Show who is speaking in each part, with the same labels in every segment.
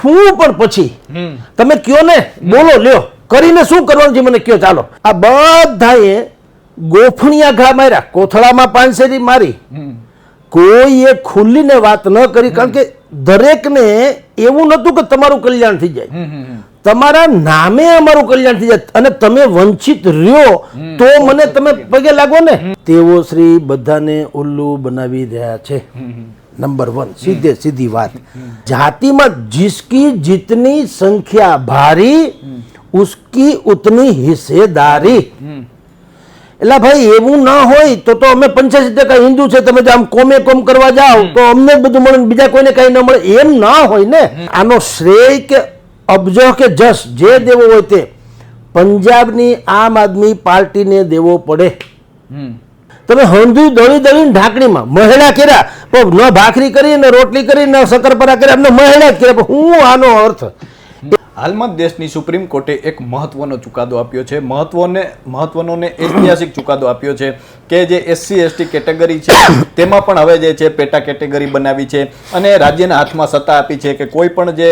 Speaker 1: હું પણ પછી તમે કયો ને, બોલો લ્યો, કરીને શું કરવાનું છે મને કયો. ચાલો, આ બધાએ ગોફણિયા ઘા માર્યા, કોથળામાં પાંચેરી મારી, કોઈએ ખુલ્લીને વાત ન કરી. કારણ કે દરેકને એવું નતું કે તમારું કલ્યાણ થઈ જાય, તમારા નામે અમારું કલ્યાણ થઈ જાય અને તમે વંચિત રહ્યો તો મને તમે પગે લાગો ને. તેઓ શ્રી બધાને ઉલ્લુ બનાવી રહ્યા છે. નંબર 1, સીધે સીધી વાત, જાતિમાં जिसकी जितनी संख्या भारी उसकी उतनी हिस्सेदारी. એટલે ભાઈ એવું ના હોય તો અમે 85% હિન્દુ છે, તમે આમ કોમે કોમ કરવા જાઓ તો અમને જ બધું મળે, બીજા કોઈને કઈ ન મળે, એમ ના હોય ને. આનો શ્રેય કે અબજો કે જશ જે દેવો હોય તે પંજાબની આમ આદમી પાર્ટીને દેવો પડે. તમે હંધુ દળી દળીને ઢાંકણીમાં મહેડા કર્યા, પણ ન ભાખરી કરી ને રોટલી કરી ને શક્કરપરા કર્યા, અમને મહેડા જ કર્યા. હું આનો અર્થ
Speaker 2: હાલમાં દેશની સુપ્રીમ કોર્ટે એક મહત્વનો ચુકાદો આપ્યો છે, મહત્વનો ને ઐતિહાસિક ચુકાદો આપ્યો છે કે જે SC ST કેટેગરી છે તેમાં પણ હવે જે છે પેટા કેટેગરી બનાવી છે અને રાજ્યના હાથમાં સત્તા આપી છે કે કોઈ પણ જે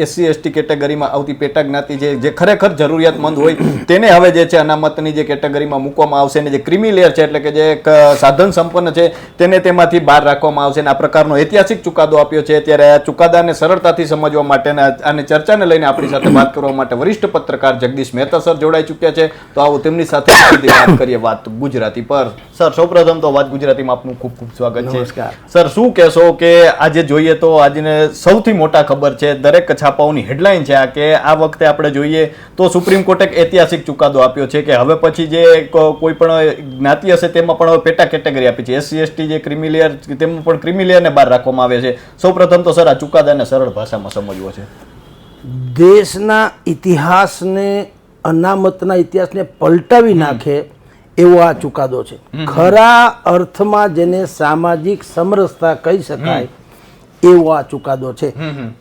Speaker 2: SC ST કેટેગરીમાં આવતી પેટા જ્ઞાતિ છે જે ખરેખર જરૂરિયાતમંદ હોય તેને હવે જે છે અનામતની જે કેટેગરીમાં મૂકવામાં આવશે અને જે ક્રિમી લેયર છે એટલે કે જે સાધન સંપન્ન છે તેને તેમાંથી બહાર રાખવામાં આવશે. અને આ પ્રકારનો ઐતિહાસિક ચુકાદો આપ્યો છે. ત્યારે આ ચુકાદાને સરળતાથી સમજવા માટે અને ચર્ચાને લઈને આપણી સાથે વાત કરવા માટે વરિષ્ઠ પત્રકાર જગદીશ મહેતા સર જોડાઈ ચૂક્યા છે. તો આવો તેમની સાથે વાત કરીએ વાત ગુજરાતી પર. સર, સૌપ્રથમ તો વાત ગુજરાતીમાં આપનું ખૂબ ખૂબ સ્વાગત છે. સર, શું કહેશો કે આજે જોઈએ તો આજને સૌથી મોટા ખબર છે, દરેક છાપાઓની હેડલાઇન છે આ કે આ વખતે આપણે જોઈએ તો સુપ્રીમ કોર્ટે એક ઐતિહાસિક ચુકાદો આપ્યો છે કે હવે પછી જે કોઈ પણ જ્ઞાતિ હશે તેમાં પણ હવે પેટા કેટેગરી આપી છે. SC ST જે ક્રિમી લેયર તેમાં પણ ક્રિમી લેયરને બહાર રાખવામાં આવે છે. સૌપ્રથમ તો સર આ ચુકાદાને સરળ ભાષામાં સમજવો છે.
Speaker 1: દેશના ઇતિહાસને, અનામતના ઇતિહાસને પલટાવી નાખે એવો આ ચુકાદો છે. ખરા અર્થમાં જેને સામાજિક સમરસતા કહી શકાય એવો આ ચુકાદો છે.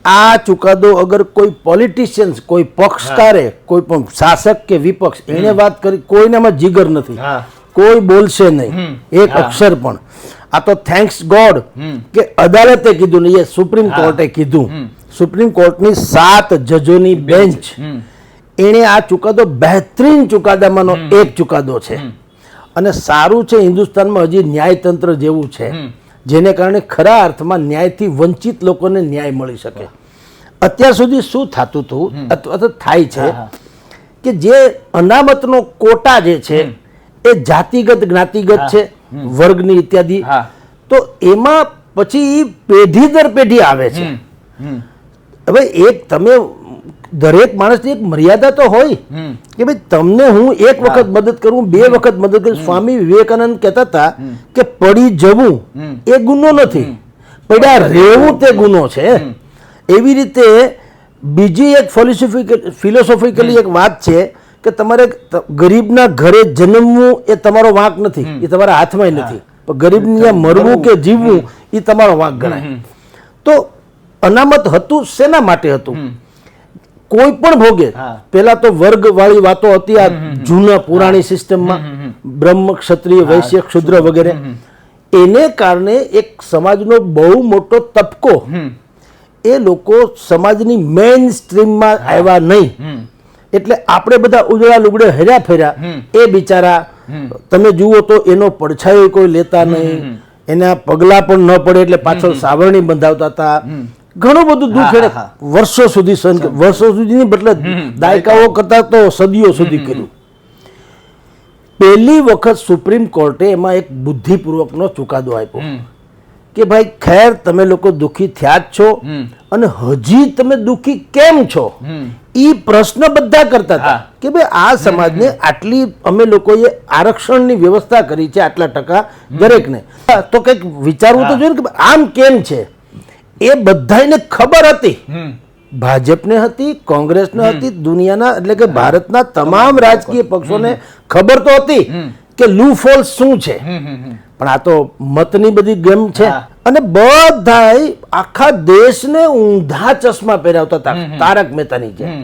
Speaker 1: આ ચુકાદો અગર કોઈ પોલિટિશિયન્સ, કોઈ પક્ષકારે, કોઈ પણ શાસક કે વિપક્ષ એને વાત કરી, કોઈનામાં જીગર નથી, કોઈ બોલશે નહીં એક અક્ષર પણ. આ તો થેન્ક્સ ગોડ કે અદાલતે કીધું નહીં, એ સુપ્રીમ કોર્ટે કીધું. સુપ્રીમ કોર્ટની 7 જજોની બેન્ચ એણે આ ચુકાદો બહેતરીન ચુકાદામાંનો એક ચુકાદો છે. અને સારું છે હિન્દુસ્તાનમાં હજી ન્યાયતંત્ર જેવું છે જેને કારણે ખરા અર્થમાં ન્યાયથી વંચિત લોકોને ન્યાય મળી શકે. અત્યાર સુધી શું થતું હતું અથવા તો થાય છે કે જે અનામતનો કોટા જે છે એ જાતિગત જ્ઞાતિગત છે, વર્ગની ઇત્યાદિ, તો એમાં પછી પેઢી દર પેઢી આવે છે. હવે એક તમે દરેક માણસની એક મર્યાદા તો હોય કે ભાઈ તમને હું એક વખત મદદ કરું, 2 વખત મદદ કરું. સ્વામી વિવેકાનંદ કહેતા હતા કે પડી જવું એ ગુનો નથી, પડ્યા રહેવું તે ગુનો છે. એવી રીતે બીજી એક ફિલોસોફિકલી એક વાત છે કે તમારે ગરીબના ઘરે જન્મવું એ તમારો વાંક નથી, એ તમારા હાથમાં નથી, પણ ગરીબને મરવું કે જીવવું એ તમારો વાંક ગણાય. તો અનામત હતું શેના માટે હતું? કોઈ પણ ભોગે. પેલા તો વર્ગ વાળી વાતો હતી આ જૂના પુરાણી સિસ્ટમમાં, બ્રહ્મ, ક્ષત્રિય, વૈશ્ય, ક્ષુદ્ર વગેરે. એને કારણે એક સમાજનો બહુ મોટો તબકો એ લોકો સમાજની મેઇન સ્ટ્રીમમાં આવ્યા નહીં. એટલે આપણે બધા ઉજળા લુગડે હર્યા ફર્યા, એ બિચારા તમે જુઓ તો એનો પડછાયો કોઈ લેતા નહીં, એના પગલા પણ ન પડે એટલે પાછળ સાવરણી બંધાવતા હતા. ઘણું બધું દુઃખ એને વર્ષો સુધી બદલે દાયકાઓ કરતા તો સદીઓ સુધી કર્યું. પહેલી વખત સુપ્રીમ કોર્ટે એમાં એક બુદ્ધિપૂર્વકનો ચુકાદો આપ્યો કે ભાઈ ખેર તમે લોકો દુઃખી થયા જ છો અને હજી તમે દુઃખી કેમ છો એ પ્રશ્ન બધા કરતા હતા કે ભાઈ આ સમાજને આટલી અમે લોકોએ આરક્ષણની વ્યવસ્થા કરી છે, આટલા ટકા દરેકને, તો કંઈક વિચારવું તો જોઈએ કે આમ કેમ છે. એ બધાને ખબર હતી, ભાજપને હતી, કોંગ્રેસને હતી, દુનિયાના એટલે કે ભારતના તમામ રાજકીય પક્ષોને ખબર તો હતી કે લૂ ફોલ્સ શું છે. પણ આ તો મતની બધી ગેમ છે અને બધા આખા દેશને ઊંધા ચશ્મા પહેરાવતા હતા તારક મહેતાની જેમ.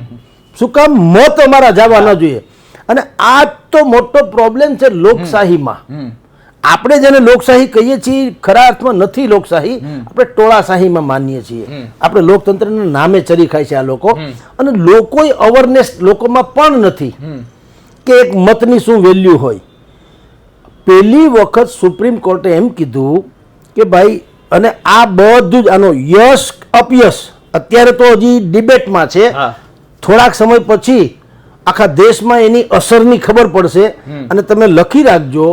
Speaker 1: શું કામ? મત અમારા જવા ન જોઈએ. અને આ તો મોટો પ્રોબ્લેમ છે લોકશાહીમાં. આપણે જેને લોકશાહી કહીએ છીએ ખરા અર્થમાં નથી લોકશાહી, આપણે ટોળાશાહીમાં માનીએ છીએ. આપણે લોકતંત્રના નામે ચરી ખાય છે આ લોકો, અને લોકોય અવેરનેસ લોકોમાં પણ નથી કે એક મતની શું વેલ્યુ હોય. પહેલી વખત સુપ્રીમ કોર્ટે એમ કીધું કે ભાઈ, અને આ બધું જ આનો યશ અપયશ અત્યારે તો હજી ડિબેટમાં છે, થોડાક સમય પછી આખા દેશમાં એની અસરની ખબર પડશે. અને તમે લખી રાખજો,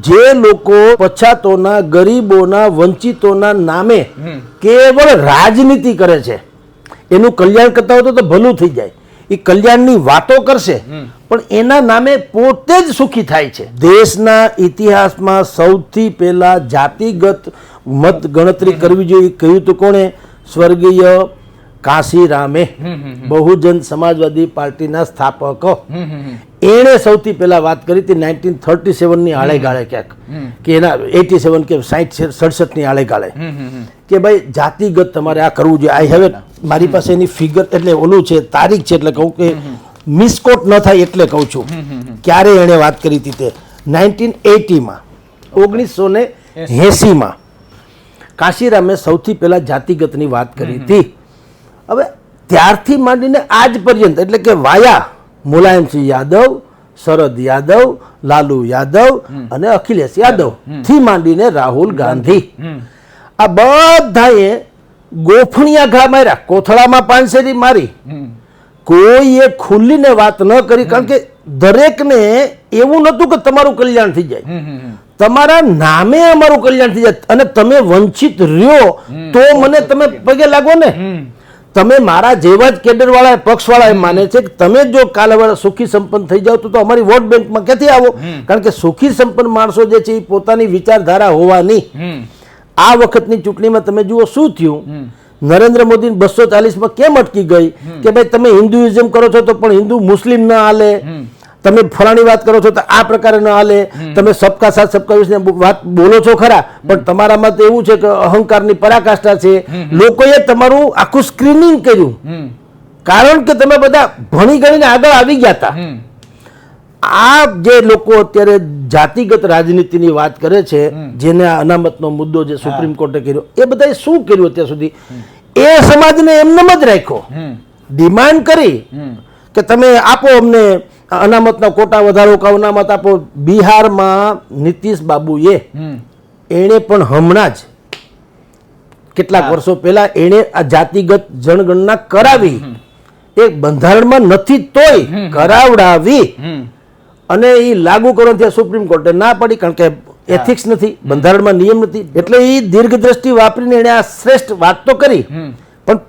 Speaker 1: જે લોકો પછાતોના, ગરીબોના, વંચિતોના નામે કેવળ રાજનીતિ કરે છે, એનું કલ્યાણ કરતા હોય તો ભલું થઈ જાય. એ કલ્યાણની વાતો કરશે પણ એના નામે પોતે જ સુખી થાય છે. દેશના ઇતિહાસમાં સૌથી પહેલા જાતિગત મત ગણતરી કરવી જોઈએ કહ્યું તો કોણે? સ્વર્ગીય કાશીરામે, બહુજન સમાજવાદી પાર્ટીના સ્થાપક. એણે સૌથી પહેલા વાત કરી હતી 1937 ની આળે ગાળે ક્યાંક, કે એના 87 કે 67 ની આળે ગાળે, કે ભાઈ જાતિગત તમારે આ કરવું જોઈએ. આઈ હવે મારી પાસે એની ફિગર એટલે ઓલું છે, તારીખ છે, એટલે કહું કે મિસકોટ ન થાય એટલે કહું છું. ક્યારે એણે વાત કરી હતી તે 1980માં, 1980માં કાશીરામે સૌથી પહેલા જાતિગતની વાત કરી હતી. હવે ત્યારથી માંડીને આજ પર્યંત, એટલે કે વાયા મુલાયમસિંહ યાદવ, શરદ યાદવ, લાલુ યાદવ અને અખિલેશ યાદવ થી માંડીને રાહુલ ગાંધી, આ બધાએ ગોફણિયા ઘા માર્યા, કોથળામાં પાનસેરી મારી. કોઈએ ખુલ્લીને વાત ન કરી, કારણ કે દરેકને એવું નહોતું કે તમારું કલ્યાણ થઈ જાય, તમારા નામે અમારું કલ્યાણ થઈ જાય, અને તમે વંચિત રહ્યો તો મને તમે પગે લાગો ને. તમે મારા જેવા જ કેડર વાળા પક્ષ વાળા એમ માને છે કે તમે જો કાલ હવે સુખી સંપન્ન થઈ જાવ તો અમારી વોટ બેંકમાં ક્યાંથી આવો? કારણ કે સુખી સંપન્ન માણસો જે છે એ પોતાની વિચારધારા હોવાની. આ વખતની ચૂંટણીમાં તમે જુઓ શું થયું. નરેન્દ્ર મોદી 240માં કેમ અટકી ગઈ કે ભાઈ તમે હિન્દુઇઝમ કરો છો તો પણ હિન્દુ મુસ્લિમ ના હાલે, તમે ફલાણી વાત કરો છો તો આ પ્રકારે ન હાલે, તમે સબકા સાથ સબકા વિશે વાત બોલો છો ખરા, પણ તમારામાં તો એવું છે કે અહંકારની પરાકાષ્ઠા છે. લોકોએ તમારું આખું સ્ક્રીનિંગ કર્યું, કારણ કે તમે બધા ભણી ગણીને આગળ આવી ગયા હતા. આ જે લોકો અત્યારે જાતિગત રાજનીતિની વાત કરે છે, જેને આ અનામતનો મુદ્દો જે સુપ્રીમ કોર્ટે કર્યો, એ બધાએ શું કર્યું અત્યાર સુધી? એ સમાજને એમને જ રાખ્યો, ડિમાન્ડ કરી કે તમે આપો અમને અનામતના કોટા વધારો, કે અનામત આપો. બિહારમાં નીતિશ બાબુએ, એણે પણ હમણાં જ કેટલાક વર્ષો પહેલા એણે આ જાતિગત જનગણના કરાવી, એ બંધારણમાં નથી તોય કરાવડાવી, અને એ લાગુ કરો ત્યાં સુપ્રીમ કોર્ટે ના પાડી, કારણ કે એથિક્સ નથી, બંધારણમાં નિયમ નથી. એટલે એ દીર્ઘદ્રષ્ટિ વાપરીને એણે આ શ્રેષ્ઠ વાત તો કરી, પણ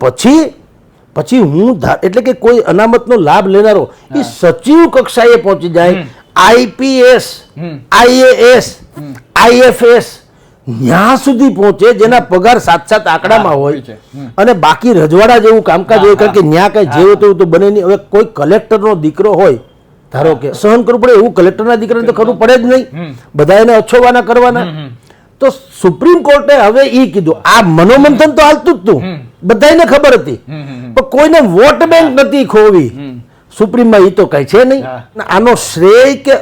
Speaker 1: પછી હું એટલે કે કોઈ અનામતનો લાભ લેનારો એ સચિવ કક્ષાએ પહોંચી જાય, આઈપીએસ, આઈએએસ, આઈએફએસ ત્યાં સુધી પહોંચે, જેના પગાર 7-7 આંકડામાં હોય, અને બાકી રજવાડા જેવું કામકાજ હોય, કારણ કે ત્યાં કઈ જેવું તેવું તો બને નહીં. હવે કોઈ કલેક્ટરનો દીકરો હોય, ધારો કે સહન કરવું પડે, એવું કલેક્ટરના દીકરાને તો કરવું પડે જ નહીં, બધા એને અછોવાના કરવાના. તો સુપ્રીમ કોર્ટે હવે એ કીધું, આ મનોમંથન તો હાલતું જ હતું, બધાને ખબર હતી, પણ કોઈને વોટ બેંક નથી ખોવી. સુપ્રીમમાં એ તો કઈ છે નહીં. આનો શ્રેય કે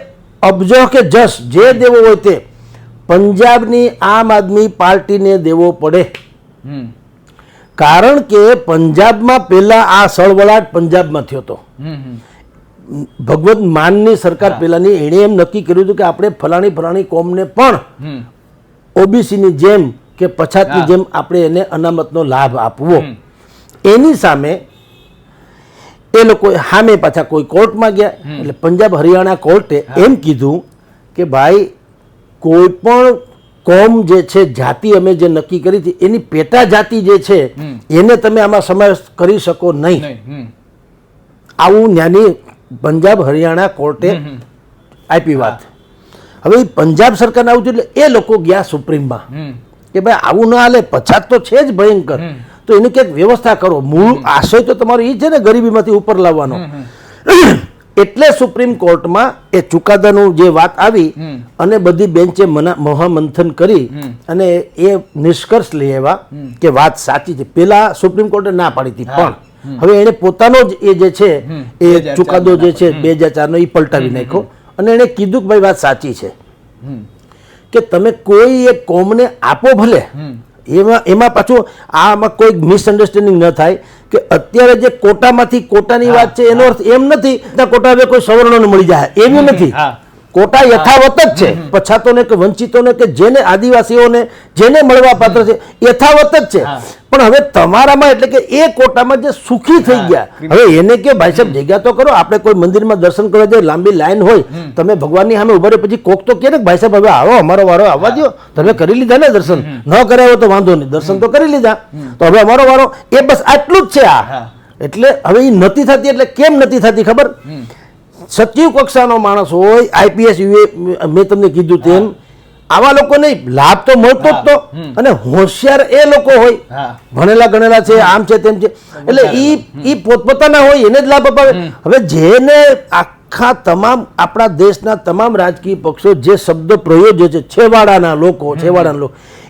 Speaker 1: અબજો કે જશ જે દેવો હોય તે પંજાબની આમ આદમી પાર્ટીને દેવો પડે, કારણ કે પંજાબમાં પહેલા આ સળવળાટ પંજાબમાં થયો હતો. ભગવત માનની સરકાર પહેલાની, એણે એમ નક્કી કર્યું હતું કે આપણે ફલાણી કોમને પણ ઓબીસીની જેમ કે પછાતની જેમ આપણે એને અનામતનો લાભ આપવો. એની સામે એ લોકો સામે પાછા કોઈ કોર્ટમાં ગયા, એટલે પંજાબ હરિયાણા કોર્ટે એમ કીધું કે ભાઈ કોઈ પણ કોમ જે છે, જાતિ અમે જે નક્કી કરી હતી એની પેટા જાતિ જે છે એને તમે આમાં સમાવેશ કરી શકો નહીં. આવું ન્યાની પંજાબ હરિયાણા કોર્ટે આપી વાત. હવે પંજાબ સરકારને આવું થયું એટલે એ લોકો ગયા સુપ્રીમમાં કે ભાઈ આવું ના હાલે, પછાત તો છે જ ભયંકર, તો એની ક્યાંક વ્યવસ્થા કરો. મૂળ આશય તો તમારો એ છે ને ગરીબીમાંથી ઉપર લાવવાનો. એટલે સુપ્રીમ કોર્ટમાં એ ચુકાદાનું જે વાત આવી અને બધી બેન્ચે મહામંથન કરી અને એ નિષ્કર્ષ લઈ આવ્યા કે વાત સાચી છે. પેલા સુપ્રીમ કોર્ટે ના પાડી હતી, પણ હવે એને પોતાનો જ એ જે છે એ ચુકાદો જે છે 2004 નો એ પલટાવી નાખ્યો, અને એને કીધું કે ભાઈ વાત સાચી છે કે તમે કોઈ એક કોમને આપો ભલે, એમાં પાછું આમાં કોઈ મિસઅન્ડરસ્ટેન્ડિંગ ન થાય કે અત્યારે જે કોટામાંથી કોટાની વાત છે એનો અર્થ એમ નથી કે કોટા હવે કોઈ સવર્ણોને મળી જાય, એવું નથી. કોટા યથાવત જ છે, પછાતોને કે વંચિતોને કે જેને આદિવાસીઓને જેને મળવા પાત્ર છે યથાવત જ છે. પણ હવે તમારામાં એટલે કે એ કોટામાં જે સુખી થઈ ગયા, હવે એને કે ભાઈ સાહેબ જગ્યા તો કરો. આપણે કોઈ મંદિરમાં દર્શન કરવા જાય, લાંબી લાઈન હોય, તમે ભગવાનની સામે ઉભા રહો, પછી કોક તો કે ને ભાઈ સાહેબ હવે આવો, અમારો વારો આવવા દો. તમે કરી લીધા ને દર્શન, ન કરાવો તો વાંધો નહીં, દર્શન તો કરી લીધા, તો હવે અમારો વારો. એ બસ આટલું જ છે આ. એટલે હવે એ નથી થતી. એટલે કેમ નથી થતી ખબર? સચિવ કક્ષાનો માણસ હોય, આઈપીએસ, મેં તમને કીધું તેમ, આવા લોકોને લાભ તો મળતો જ તો. અને હોશિયાર એ લોકો હોય, ભણેલા ગણેલા છે, આમ છે તેમ છે, એટલે ઈ પોતપોતાના હોય એને જ લાભ અપાવે. હવે જેને આખા તમામ આપણા દેશના તમામ રાજકીય પક્ષો જે શબ્દ પ્રયોજ્ય છે, છેવાડાના લોકો,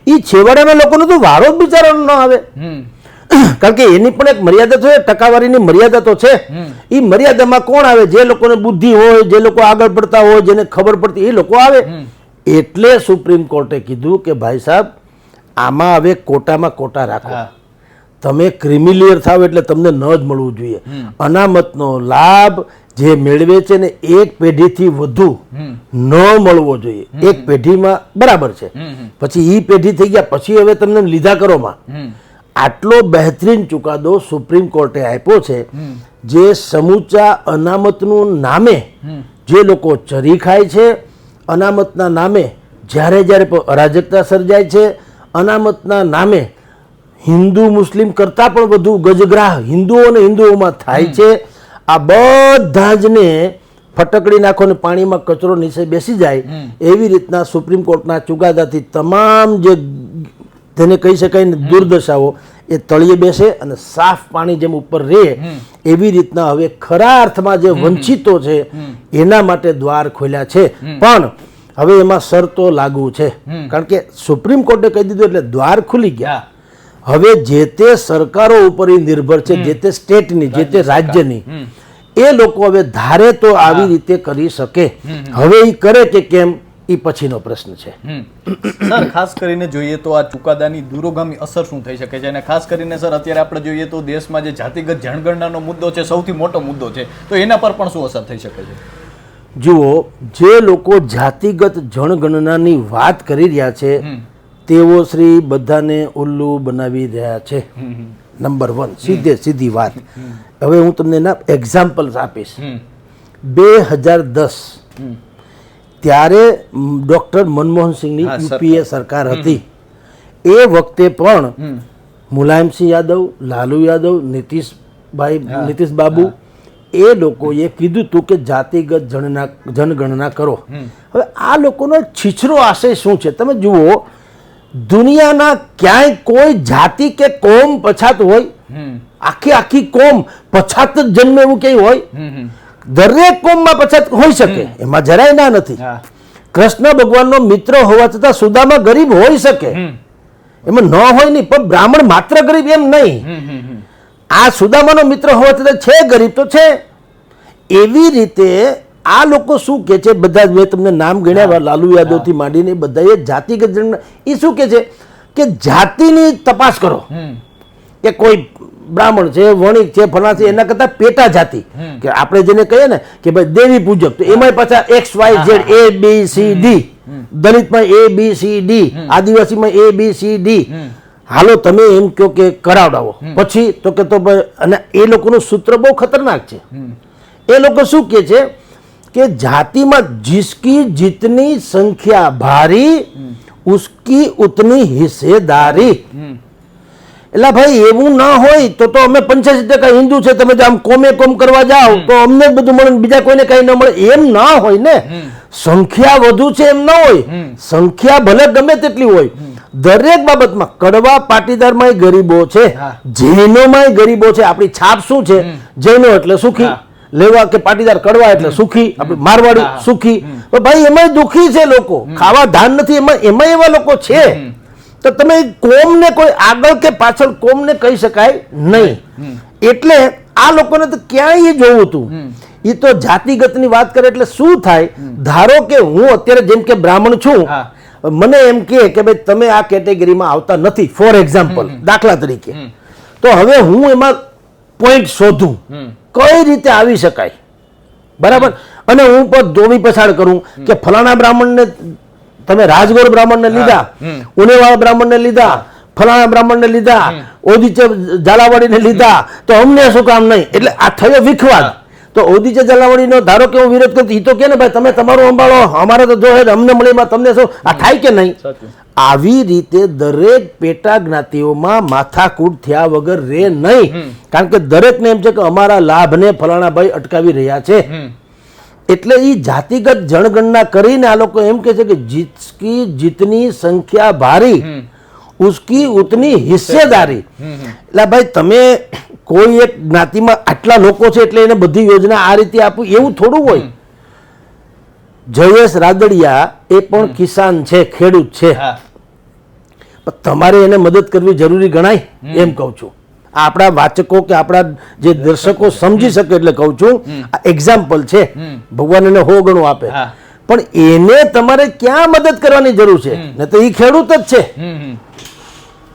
Speaker 1: એ છેવાડાના લોકોનો તો વારો જ બિચારાનો ન આવે. કારણ કે એની પણ એક મર્યાદા છે, ટકાવારીની મર્યાદા તો છે. એ મર્યાદામાં કોણ આવે? જે લોકોને બુદ્ધિ હોય, જે લોકો આગળ પડતા હોય, જેને ખબર પડતી, એ લોકો આવે. એટલે સુપ્રીમ કોર્ટે કીધું કે ભાઈ સાહેબ આમાં હવે કોટામાં કોટા રાખો. તમે ક્રિમિલિયર થાવ એટલે તમને ન જ મળવું જોઈએ. અનામતનો લાભ જે મેળવે છે ને એક પેઢીથી વધુ ન મળવો જોઈએ. એક પેઢીમાં બરાબર છે, પછી ઈ પેઢી થઈ ગયા પછી હવે તમને લીધા કરોમાં. આટલો બહેતરીન ચુકાદો સુપ્રીમ કોર્ટે આપ્યો છે, જે સમૂચા અનામતનું નામે જે લોકો ચરી ખાય છે, અનામતના નામે જ્યારે અરાજકતા સર્જાય છે, અનામતના નામે હિન્દુ મુસ્લિમ કરતાં પણ વધુ ગજગ્રાહ હિન્દુઓ અને હિન્દુઓમાં થાય છે. આ બધા જ ને ફટકડી નાખો ને પાણીમાં કચરો નીચે બેસી જાય એવી રીતના સુપ્રીમ કોર્ટના ચુકાદાથી તમામ જે તેને કહી શકાય ને દુર્દશાઓ એ તળિયે બેસે અને સાફ પાણી જેમ ઉપર રહે એવી રીતના હવે ખરા અર્થમાં જે વંચિતો છે એના માટે દ્વાર ખોલ્યા છે. પણ હવે એમાં શરતો લાગુ છે, કારણ કે સુપ્રીમ કોર્ટે કહી દીધું એટલે દ્વાર ખુલી ગયા. હવે જે તે સરકારો ઉપર નિર્ભર છે, જે તે સ્ટેટની, જે તે રાજ્યની, એ લોકો હવે ધારે તો આવી રીતે કરી શકે. હવે એ કરે કે કેમ એ પછીનો પ્રશ્ન છે.
Speaker 2: સર, ખાસ કરીને જોઈએ તો આ ચુકાદાની દૂરોગામી અસર શું થઈ શકે છે? અને ખાસ કરીને સર અત્યારે આપણે જોઈએ તો દેશમાં જે જાતિગત જનગણનાનો મુદ્દો છે, સૌથી મોટો મુદ્દો છે, તો એના પર પણ શું અસર થઈ શકે છે?
Speaker 1: જુઓ, જે લોકો જાતિગત જનગણનાની વાત કરી રહ્યા છે તેઓ શ્રી બધાને ઉલ્લુ બનાવી રહ્યા છે. નંબર 1 સીધી વાત. હવે હું તમને એના એક્ઝામ્પલ્સ આપીશ. 2010 ત્યારે ડોક્ટર મનમોહન સિંહની યુપીએ સરકાર હતી. એ વખતે પણ મુલાયમસિંહ યાદવ, લાલુ યાદવ, નીતિશ બાબુ એ લોકોએ કીધું હતું કે જાતિગત જનગણના કરો. હવે આ લોકોનો છીછરો આશય શું છે તમે જુઓ. દુનિયાના ક્યાંય કોઈ જાતિ કે કોમ પછાત હોય? આખી કોમ પછાત જ જન્મે એવું ક્યાંય હોય? દરેક કોમમાં પછાત હોઈ શકે, એમાં જરાય ના નથી. કૃષ્ણ ભગવાનનો મિત્ર હોવા છતાં સુદામા ગરીબ હોઈ શકે, એમાં ન હોય નહીં. પણ બ્રાહ્મણ માત્ર ગરીબ એમ નહીં. આ સુદામાનો મિત્ર હોવા છતાં છે ગરીબ તો છે. એવી રીતે આ લોકો શું કે છે, બધા મેં તમને નામ ગણ્યા, લાલુ યાદવ થી માંડીને બધાએ જાતિગત એ શું કે છે કે જાતિની તપાસ કરો કે કોઈ બ્રાહ્મણ છે, વણિક છે, ફલા છે, એના કરતા પેટા જાતિ કે આપણે જેને કહીએ ને કે ભાઈ દેવી પૂજક, તો એમાં પાછા XYZ ABCD, દલિતમાં ABCD, આદિવાસીમાં ABCD. હાલો તમે એમ કહો કે કરાવડાવો, પછી તો કે તો અને એ લોકોનું સૂત્ર બહુ ખતરનાક છે. એ લોકો શું કે છે કે જાતિમાં जिसकी जितनी संख्या भारी उसकी उतनी हिस्सेदारी. એટલે ભાઈ એવું ના હોય તો અમે 85% હિન્દુ છે, તમે આમ કોમે કોમ કરવા જાઓ તો અમને જ બધું મળે, બીજા કોઈને કઈ ન મળે, એમ ના હોય ને. સંખ્યા વધુ છે એમ ના હોય, સંખ્યા ભલે ગમે તેટલી હોય. દરેક બાબતમાં કડવા પાટીદારમાં ગરીબો છે, જૈનોમાં ગરીબો છે. આપણી છાપ શું છે? જૈનો એટલે સુખી, લેવા કે પાટીદાર કડવા એટલે સુખી, આપણે મારવાડી સુખી. ભાઈ એમાં દુખી છે લોકો, ખાવા ધાન નથી, એમાં એવા લોકો છે. તો તમે કોમને કોઈ આગળ કે પાછળ કોમને કહી શકાય નહીં. એટલે આ લોકોને તો ક્યાંય જોવું હતું. એ તો જાતિગતની વાત કરે એટલે શું થાય? ધારો કે હું અત્યારે જેમ કે બ્રાહ્મણ છું મને એમ કે ભાઈ તમે આ કેટેગરીમાં આવતા નથી, ફોર એક્ઝામ્પલ, દાખલા તરીકે, તો હવે હું એમાં પોઈન્ટ શોધું કઈ રીતે આવી શકાય, બરાબર, અને હું પણ ધોબી પછાડ કરું કે ફલાણા બ્રાહ્મણને તમે રાજગોર બ્રાહ્મણને લીધા, ઉનેવાળા બ્રાહ્મણને લીધા, ફલાણા બ્રાહ્મણને લીધા, ઓદીચે ઝાલાવાડીને લીધા, તો અમને શું કામ નહીં? એટલે આ થયો વિખવાદ. તો ઓદીચે ઝાલાવાડીનો ધારો કે હું વિરોધ કરતો, એ તો કે ને ભાઈ તમે તમારું સંભાળો, અમારે તો જો અમને મળીમાં તમને શું, આ થાય કે નહીં? આવી રીતે દરેક પેટા જ્ઞાતિઓમાં માથાકૂટ થયા વગર રે નહીં, કારણ કે દરેકને એમ છે કે અમારા લાભને ફલાણા ભાઈ અટકાવી રહ્યા છે. એટલે એ જાતિગત જનગણના કરીને આ લોકો એમ કે છે કે જીતકી જીતની સંખ્યા ભારી ઉસકી ઉતની હિસ્સેદારી. એટલે ભાઈ તમે કોઈ એક જ્ઞાતિમાં આટલા લોકો છે એટલે એને બધી યોજના આ રીતે આપવું એવું થોડું હોય. જયેશ રાદડિયા એ પણ કિસાન છે, ખેડૂત છે, તમારે એને મદદ કરવી જરૂરી ગણાય એમ કહું છું. આપણા વાચકો કે આપણા જે દર્શકો સમજી શકે એટલે કહું છું, આ એક્ઝામ્પલ છે, ભગવાન એને 100 ગણું આપે, પણ એને તમારે ક્યાં મદદ કરવાની જરૂર છે? ને તો એ ખેડૂત જ છે.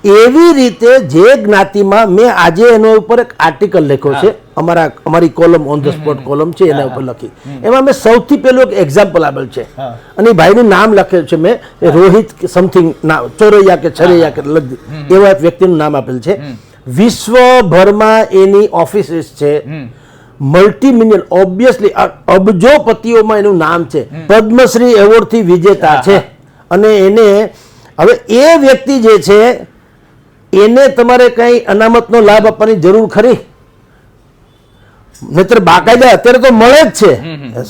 Speaker 1: એવી રીતે જે જ્ઞાતિમાં મેં આજે એનો ઉપર એક આર્ટિકલ લખ્યો છે, અમારી column on the spot column છે એના ઉપર લખી, એમાં મેં સૌથી પહેલું એક એક્ઝામ્પલ આપેલ છે, અને એ ભાઈનું નામ લખેલું છે મેં, રોહિત સમથિંગ ચોરૈયા કે છરૈયા કે એવા એક વ્યક્તિનું નામ આપેલ છે. વિશ્વભરમાં એની ઓફિસીસ છે, મલ્ટી મિલિયન, ઓબ્વિયસલી અબજોપતિઓમાં એનું નામ છે, પદ્મશ્રી એવોર્ડ થી વિજેતા છે. અને એને હવે એ વ્યક્તિ જે છે એને તમારે કઈ અનામતનો લાભ આપવાની જરૂર ખરી? નહીતર બાકાયદા અત્યારે તો મળે જ છે,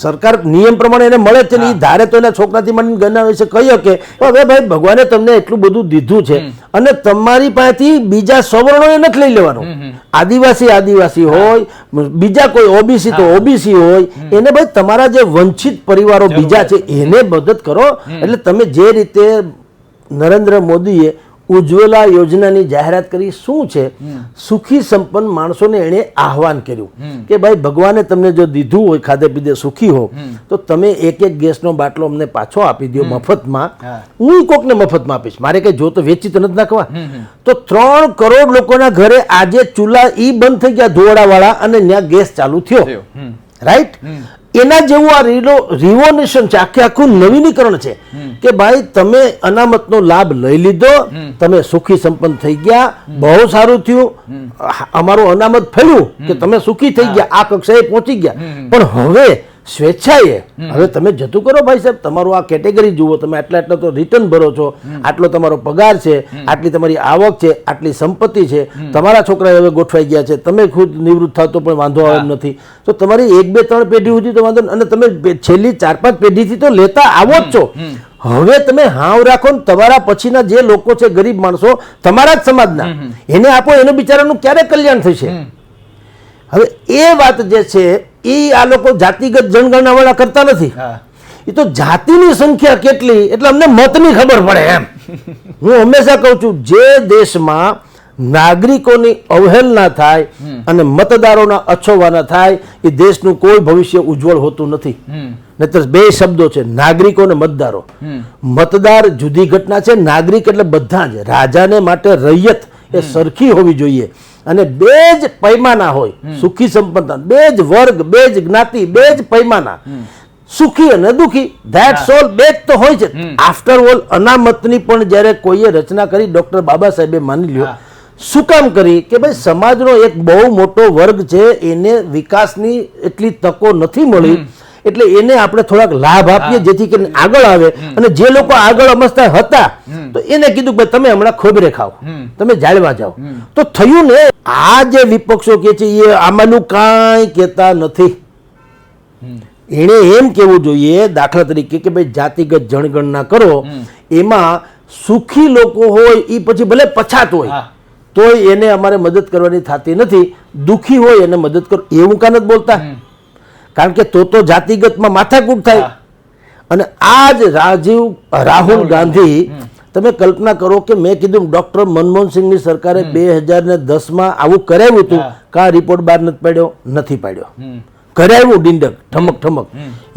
Speaker 1: સરકાર નિયમ પ્રમાણે એને મળે જ છે. ને એ ધારે તો એના છોકરાથી મને ગણના વિશે કહ્યું કે હવે ભાઈ ભગવાને તમને એટલું બધું દીધું છે અને તમારી પાસેથી બીજા સવર્ણોએ નથી લઈ લેવાનું. આદિવાસી હોય, બીજા કોઈ ઓબીસી તો ઓબીસી હોય, એને ભાઈ તમારા જે વંચિત પરિવારો બીજા છે એને મદદ કરો. એટલે તમે જે રીતે નરેન્દ્ર મોદીએ ઉજ્જવલા યોજનાની જાહેરાત કરી, શું છે, સુખી સંપન્ન માણસોને એણે આહવાન કર્યું કે ભાઈ ભગવાને તમને જો દીધું હોય, ખાધે પીધે સુખી હો, તો તમે એક ગેસનો બાટલો અમને પાછો આપી દો મફતમાં. હું કોકને મફતમાં આપીશ, મારે કઈ જો તો વેચી તો નથી નાખવા. તો 3 કરોડ લોકોના ઘરે આજે ચૂલા ઈ બંધ થઈ ગયા ધોવાડાવાળા, અને ત્યાં ગેસ ચાલુ થયો, રાઈટ? એના જેવું આ રિવોલ્યુશન છે, આખું નવીનીકરણ છે કે ભાઈ તમે અનામતનો લાભ લઈ લીધો, તમે સુખી સંપન્ન થઈ ગયા, બહુ સારું થયું, અમારું અનામત ફેલ્યું કે તમે સુખી થઈ ગયા, આ કક્ષાએ પહોંચી ગયા. પણ હવે સ્વેચ્છાએ હવે તમે જતું કરો ભાઈ સાહેબ, તમારું આ કેટેગરી જુઓ, તમે આટલા તો રિટર્ન ભરો છો, આટલો તમારો પગાર છે, આટલી તમારી આવક છે, આટલી સંપત્તિ છે, તમારા છોકરા હવે ગોઠવાઈ ગયા છે, તમે ખુદ નિવૃત્ત થાવ તો પણ વાંધો આવે એમ નથી, તો તમારી 1, 2, 3 પેઢી સુધી તો વાંધો, અને તમે છેલ્લી 4, 5 પેઢીથી તો લેતા આવો જ છો. હવે તમે હાવ રાખો ને તમારા પછીના જે લોકો છે, ગરીબ માણસો, તમારા જ સમાજના, એને આપો, એને બિચારાનું ક્યારે કલ્યાણ થશે? હવે એ વાત જે છે એ આ લોકો જાતિગત જનગણના વાળા કરતા નથી. એ તો જાતિની સંખ્યા કેટલી એટલે અમને મતની ખબર પડે એમ. હું હંમેશા કહું છું, જે દેશમાં નાગરિકોની અવહેલના થાય અને મતદારોના અછોવાના થાય, એ દેશનું કોઈ ભવિષ્ય ઉજ્જવળ હોતું નથી. નહીતર 2 શબ્દો છે, નાગરિકો અને મતદારો. મતદાર જુદી ઘટના છે, નાગરિક એટલે બધા જ. રાજાને માટે રૈયત એ સરખી હોવી જોઈએ, અને 2 જ પૈમાના હોય, સુખી સંપન્ન, 2 જ વર્ગ, 2 જ જ્ઞાતિ, 2 જ પૈમાના, સુખી અને દુખી, ધેટ્સ ઓલ. 2 જ તો હોય છે. આફ્ટર ઓલ અનામતની પણ જ્યારે કોઈએ રચના કરી, ડોક્ટર બાબા સાહેબે માની લ્યો, શું કામ કરી કે ભાઈ સમાજનો એક બહુ મોટો વર્ગ છે, એને વિકાસની એટલી તકો નથી મળી, એટલે એને આપણે થોડાક લાભ આપીએ જેથી કરીને આગળ આવે. અને જે લોકો આગળ અમસ્તા હતા તો એને કીધું કે તમે હમણાં ખોબરે ખાઓ, તમે જાળવા જાઓ. તો થયું ને, આ જે વિપક્ષો કે છે એ આમાંનું કાંઈ કહેતા નથી. એને એમ કેવું જોઈએ, દાખલા તરીકે કે ભાઈ જાતિગત જનગણના કરો, એમાં સુખી લોકો હોય એ પછી ભલે પછાત હોય તોય એને અમારે મદદ કરવાની થતી નથી, દુખી હોય એને મદદ કરો, એવું કાં નથી બોલતા? કારણ કે તો જાતિગતમાં માથાકૂટ થાય. અને આ જ રાહુલ ગાંધી, તમે કલ્પના કરો કે મેં કીધું ડોક્ટર મનમોહન સિંહની સરકારે 2010માં આવું કરાવ્યું હતું, કા રિપોર્ટ બહાર નથી પાડ્યો? નથી પાડ્યો. કરાવ્યું ડીંડક ઠમક ઠમક,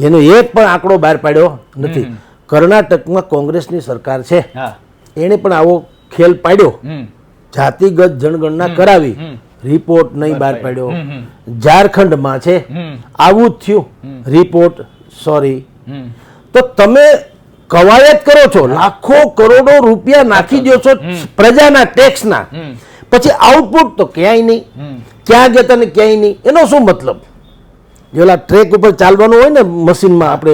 Speaker 1: એનો એક પણ આંકડો બહાર પાડ્યો નથી. કર્ણાટકમાં કોંગ્રેસની સરકાર છે,
Speaker 2: હા
Speaker 1: એણે પણ આવો ખેલ પાડ્યો,
Speaker 2: હમ
Speaker 1: જાતિગત જનગણના કરાવી, રિપોર્ટ નહીં બહાર પાડ્યો. ઝારખંડમાં છે, આવું જ થયું, રિપોર્ટ સોરી.
Speaker 2: હમ
Speaker 1: તો તમે કવાયત કરો છો, લાખો કરોડો રૂપિયા નાખી દો છો પ્રજાના ટેક્સના, પછી આઉટપુટ તો ક્યાંય નહીં. ક્યાં ગયા તને ક્યાંય નહીં, એનો શું મતલબ? જેલા ટ્રેક ઉપર ચાલવાનું હોય ને મશીનમાં, આપણે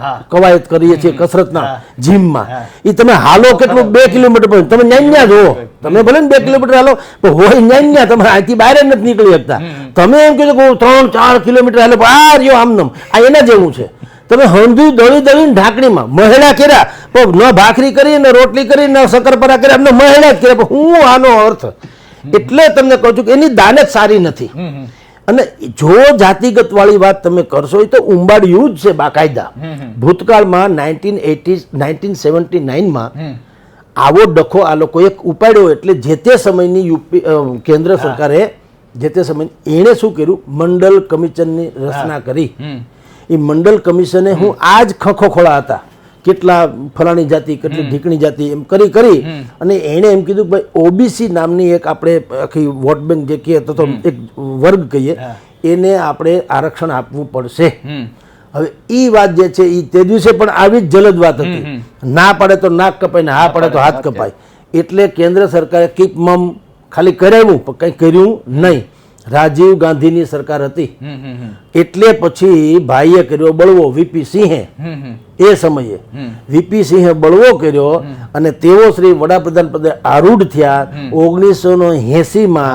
Speaker 2: હા.
Speaker 1: કવાયત કરીએ છીએ કસરતના જીમમાં, એ તમે હાલો કેટલું 2 કિલોમીટર પર, તમે ન્યા જુઓ, તમે ભલે ને 2 કિલોમીટર હાલો પણ હોય ન્યા, તમે અહીંથી બહાર જ નથી નીકળી શકતા. તમે એમ કહો કે 3-4 કિલોમીટર હાલો, આ રહ્યો આમનમ, આ એના જેવું છે. તમે હંધું દળી દળીને ઢાંકણીમાં મહેડા કર્યા, પણ ન ભાખરી કરી ને રોટલી કરી ને શક્કરપારા કર્યા, અમને મહેડા જ કર્યા. હું આનો અર્થ એટલે તમને કહું છું કે એની દાનત સારી નથી. અને જો જાતિગત વાળી વાત તમે કરશો એ તો ઉંબાડિયું જ છે બાકાયદા. ભૂતકાળમાં 1979માં આવો ડખો આ લોકોએ ઉપાડ્યો, એટલે જે તે સમયની યુપી કેન્દ્ર સરકારે જે તે સમય એણે શું કર્યું, મંડળ કમિશનની રચના કરી. એ મંડળ કમિશને હું આ જ ખોખોળા હતા, કેટલા ફલાણી જાતિ કેટલી ઢીકણી જાતિ એમ કરી અને એણે એમ કીધું કે ભાઈ ઓબીસી નામની એક આપણે આખી વોટ બેંક જે કહીએ તો એક વર્ગ કહીએ, એને આપણે આરક્ષણ આપવું પડશે. હવે એ વાત જે છે એ તે દિવસે પણ આવી જ જલદ વાત હતી, ના પાડે તો નાક કપાય ને હા પાડે તો હાથ કપાય. એટલે કેન્દ્ર સરકારે કીપ મમ ખાલી કરાવ્યું પણ કંઈ કર્યું નહીં. રાજીવ ગાંધીની સરકાર હતી, એટલે પછી ભાઈએ કર્યો બળવો, વીપી સિંહે. એ સમયે વીપી સિંહે બળવો કર્યો અને તેઓ શ્રી વડાપ્રધાન પદે આરૂઢ થયા. 1980માં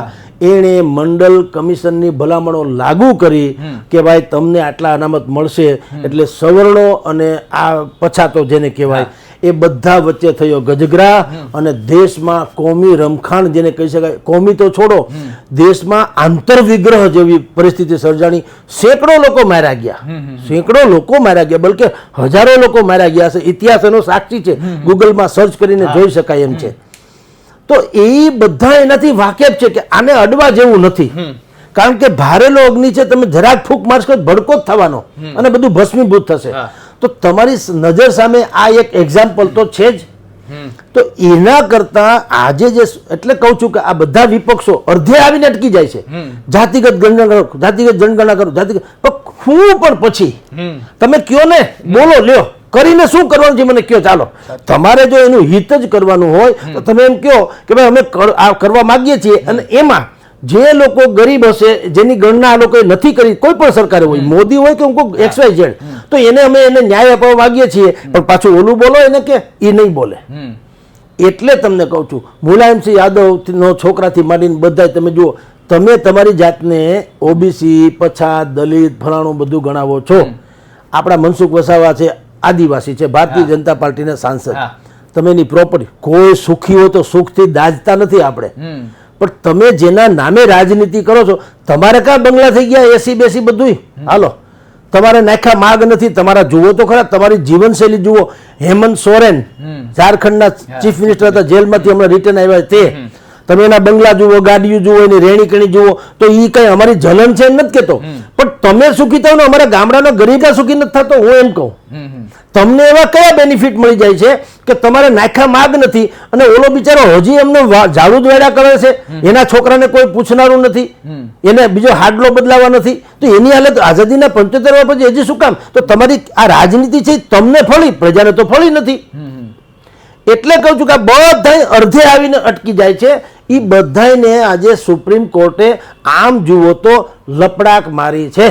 Speaker 1: એણે મંડળ કમિશનની ભલામણો લાગુ કરી કે ભાઈ તમને આટલા અનામત મળશે. એટલે સવર્ણો અને આ પછાતો જેને કહેવાય એ બધા વચ્ચે થયો ગજગરા અને દેશમાં કોમી રમખાણ જેને કહી શકાય, કોમી તો છોડો, દેશમાં આંતરવિગ્રહ જેવી પરિસ્થિતિ સર્જાણી. સેંકડો લોકો માર્યા ગયા, સેંકડો લોકો માર્યા ગયા, બલકે હજારો લોકો માર્યા ગયા છે. ઇતિહાસ એનો સાક્ષી છે, ગૂગલમાં સર્ચ કરીને જોઈ શકાય એમ છે. તો એ બધા એનાથી વાકેફ છે કે આને અડવા જેવું નથી, કારણ કે ભારેલો અગ્નિ છે, તમે જરાક ફૂંક મારશો ભડકો જ થવાનો અને બધું ભસ્મીભૂત થશે. તો તમારી નજર સામે આ એક એક્ઝામ્પલ તો છે જ. તો એના કરતા આજે જે, એટલે કહું છું કે આ બધા વિપક્ષો અર્ધે આવીને અટકી જાય છે, જાતિગત ગણના કરો, જાતિગત જનગણના કરો, જાતિગત, હું પણ પછી તમે કયો ને, બોલો લ્યો, કરીને શું કરવાનું છે મને કયો. ચાલો, તમારે જો એનું હિત જ કરવાનું હોય તો તમે એમ કહો કે ભાઈ અમે આ કરવા માંગીએ છીએ, અને એમાં જે લોકો ગરીબ હશે, જેની ગણના આ લોકોએ નથી કરી, કોઈ પણ સરકારે હોય, મોદી હોય કે કોઈ XYZ, તો એને અમે એને ન્યાય આપવા માંગીએ છીએ, પણ પાછું ઓલું બોલો એને કે એ નહીં બોલે. એટલે તમને કહું છું, મુલાયમસિંહ યાદવનો છોકરાથી માંડીને બધા તમે જુઓ, તમે તમારી જાતને ઓબીસી, પછાત, દલિત, ફલાણું બધું ગણાવો છો. આપણા મનસુખ વસાવા છે, આદિવાસી છે, ભારતીય જનતા પાર્ટીના સાંસદ, તમે એની પ્રોપર્ટી, કોઈ સુખી હોય તો સુખથી દાજતા નથી આપણે, પણ તમે જેના નામે રાજનીતિ કરો છો, તમારે ક્યાં બંગલા થઈ ગયા, એસી બેસી બધું હાલો, તમારે નાખ્યા માગ નથી. તમારા જુઓ તો ખરા, તમારી જીવનશૈલી જુઓ. હેમંત સોરેન ઝારખંડના ચીફ મિનિસ્ટર હતા, જેલમાંથી હમણાં રિટર્ન આવ્યા તે, તમે એના બંગલા જુઓ, ગાડીઓ જુઓ, એની રહેણી કણી જુઓ, તો એ કઈ અમારી જલન છે એમ નથી કહેતો, પણ તમે સુખી થાવ ને અમારા ગામડાના ગરીબા સુખી નથી થતો. હું એમ કહું, તમને એવા કયા બેનિફિટ મળી જાય છે કે તમારે નાખ્યા માગ નથી, અને ઓલો બિચારો હજી એમને ઝાડુ જ વેડા કરે છે, એના છોકરાને કોઈ પૂછનારું નથી, એને બીજો હાડલો બદલાવા નથી, તો એની હાલત આઝાદીના 75 વર્ષ પછી હજી શું કામ? તો તમારી આ રાજનીતિ છે તમને ફળી, પ્રજાને તો ફળી નથી. એટલે કહું છું કે આ બધા અર્ધે આવીને અટકી જાય છે. એ બધાને આજે સુપ્રીમ કોર્ટે આમ જુઓ તો લપડાક મારી છે.